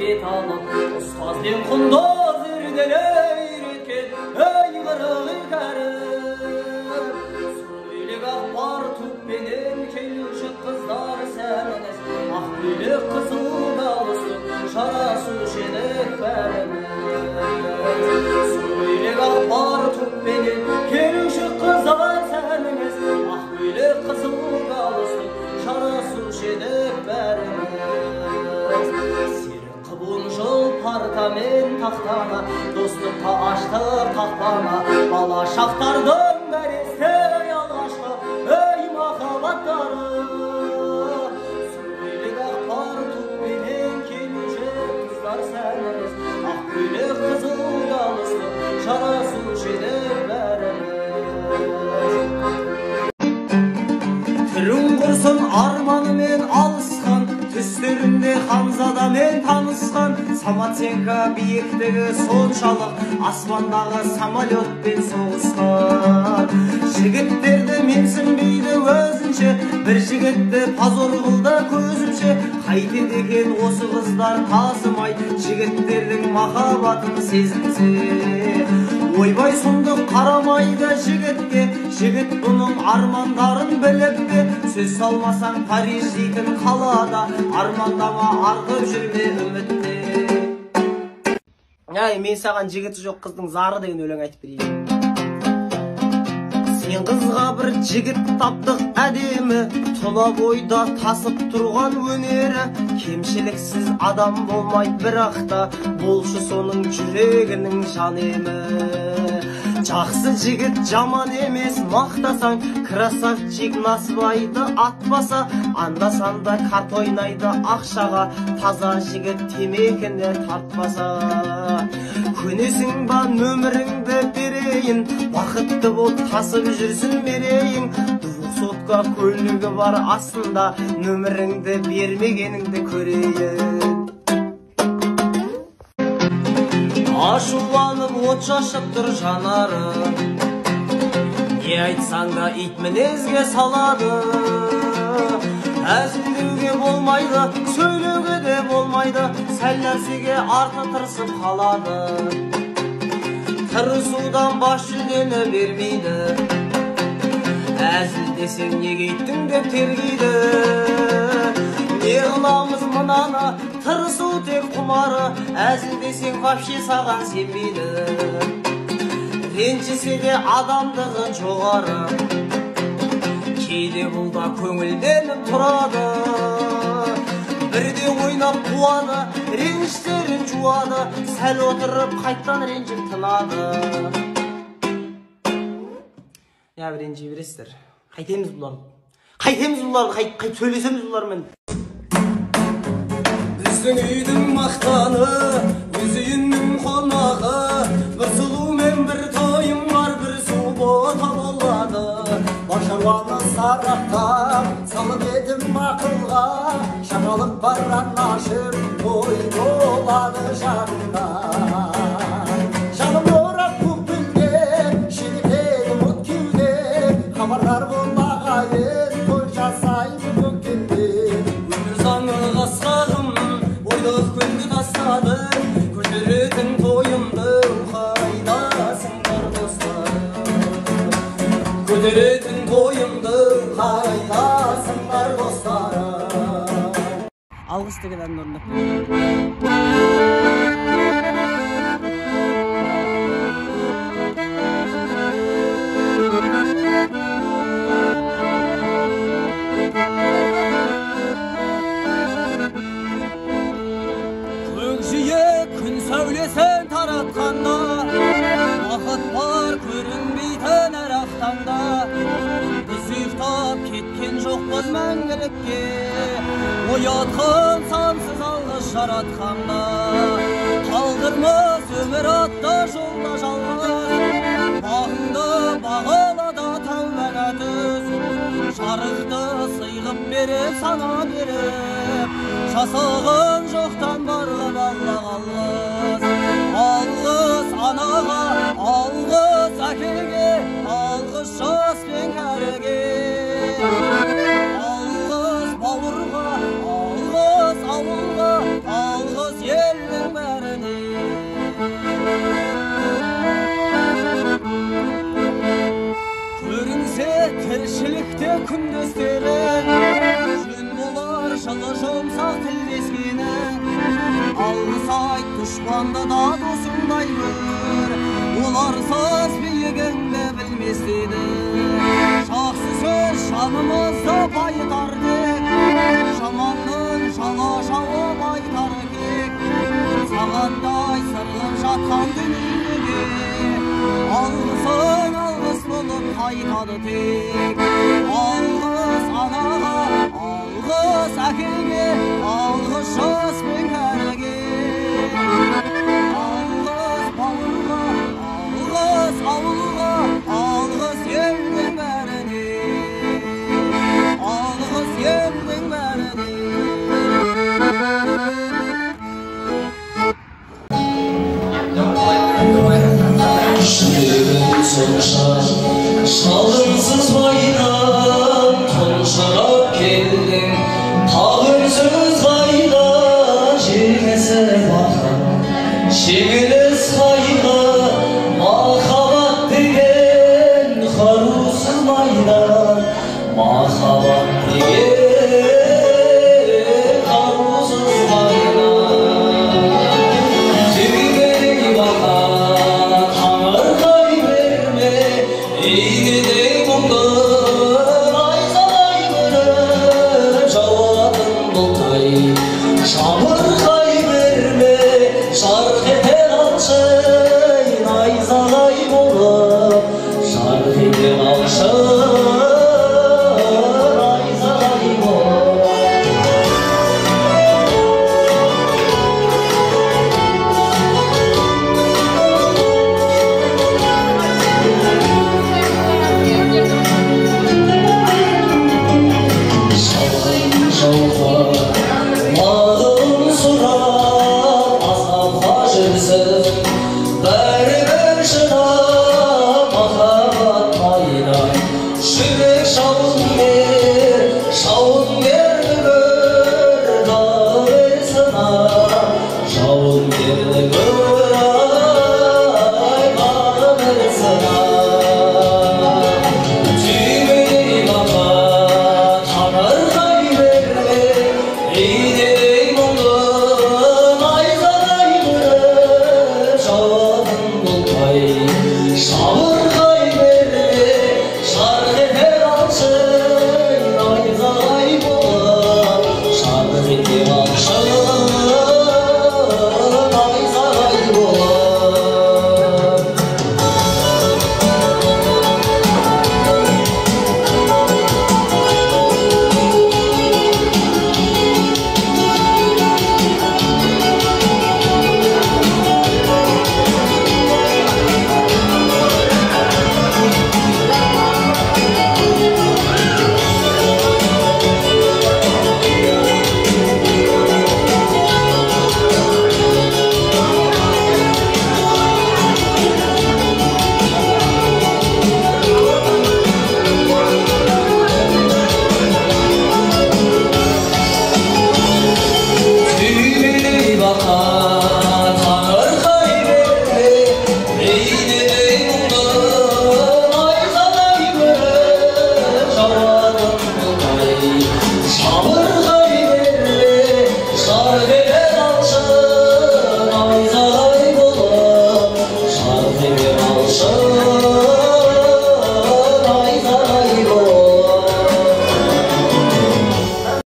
bet alып, ұстазден құндыз үрделер еткен, ей қырығы кәріп. Көйлек ақпар түппенен келуші қыздар сәмініз, ақ көйлек қызыл дауысты жарасушы едік бәріміз. Көйлек ақпар түппенен келуші қыздар сәмініз, ақ көйлек қызыл дауысты жарасушы едік бәріміз. Серік қыбын жыл партамен тақтана, достыққа аштық қақпана, бала шақтардың бәресті алғашқы ей махаббаттары. Көйлек ақпар түппенен келуші қыздар сәміміз, ақ көйлек қызыл дауысты жарасушы едік бәріміз. Түрің құрсын арманымен алысқан, түстерінде ханзадамен танысқан, Самоценко биіктігі соншалық, аспандағы самолетпен соғысқан. Жігіттерді менсінбейді өзінше, бір жігітті позор қылды көзімше. Қайтеді екен осы қыздар тасымай, жігіттердің махаббатын сезінсе. Ойбай сұмдық қарамайды жігітке, жігіт бұның армандарын біліп пе. Сөз салмасаң Париж дейтін қалада, армандама арғып жүрме үмітте. Мен саған жігіті жоқ қыздың зары деген өлең айтып берейін. Сен қызға бір жігіт таптық әдемі, тұла бойда тасып тұрған өнері. Кемшіліксіз адам болмай бірақта, болшы соның жүрегінің жан емі. Жақсы жігіт жаман емес мақтасаң, красавчик насыбайды атпаса, анда-санда карт ойнайды ақшаға, таза жігіт темекіне тартпаса. Көнесің ба нөміріңді берейін, бақытты бол тасып жүрсін мерейін. 200 көлігі бар астында, нөміріңді бермегеніңді көрейін. Ашуланып от шашып тұр жанары, не айтсаң да ит мінезге салады. Әзілдеуге болмайды, сөйлеуге де болмайды, сәл нәрсеге арты тырысып қалады. Тырысудан баш жүлдені бермейді, әзілдесең неге иттің деп тергейді. Не қыламыз мынаны, тырысу тек құмары, әзілдесең вообще саған сенбейді. Ренжісе де адамдығы жоғары, кейде бұл да көңілденіп тұрады. Бірде ойнап қуады, реніштерін жуады, сәл отырып қайттан ренжіп тынады. Ренжи бересіздер. Қайтеміз бұларды. Қайт сөйлесеміз бұлармен. Біздің үйдің мақтаны, өз үйінің қонағы, бір сұлу мен бір тойым бар, бір су бота болады. Башаруаны сарақтап, салып едім мақылға, шағалық бар анашыр, ой болады жағында. Жаным орап көкпілге, шеретеді мұт кеуде, хабардар болмағайын, той жасайды көккенде. Өмір заңы қасқағым, ойлық күнді тастады, көтеретін тойымды қайдасыңдар достарым. Көтеретін тойымды қайдасыңдар достарым. Алғыс деген әнін орындап. Күн сәулесін таратқанда, бақыт бар көрінбейтін әр ақтанда. Біз ұйықтап кеткен жоқпыз мәңгілікке, оятқан сансыз алғыс жаратқанда. Қалдырмас өмір атты жолда жалғыз, бағыңды бағалада тәубәңа түз. Жарықты сыйлып беріп сана беріп, жасаған жоқтан барлық алла қалғыз. Алғыс анаға, алғыс әкеге, алғыс жас пен кәріге. Алғыс бауырға, алғыс ауылға, алғыс ел жұмсақ тілдескенің алғыс айт дұшпанды да досыңдай көр оларсыз биігіңді білмес еді жақсы сөз жанымызды байытар тек жаманның жала жауып айтар кек сағаттай сырылып жатқан дүниеге алғысың алғыс болып қайтады тек алғыс анаға алғыс әкеге алғыс жас пен кәріге алғыс бауырға алғыс ауылға алғыс елдің бәріне алғыс елдің бәріне жүрегім сонша жалынсыз байдан тұншығып келдің тағы үнсіз қайда жеңесі бақыт жеңіліс қайда махаббат деген қарусыз майда махаббат деген қарусыз майда жүрегім Eğnedey bundan ayzalay bırıp Jawabın bultay Çamırkay verme Şark eten alçın Ayzalay bulup Şark eten alçın Ayzalay bulup So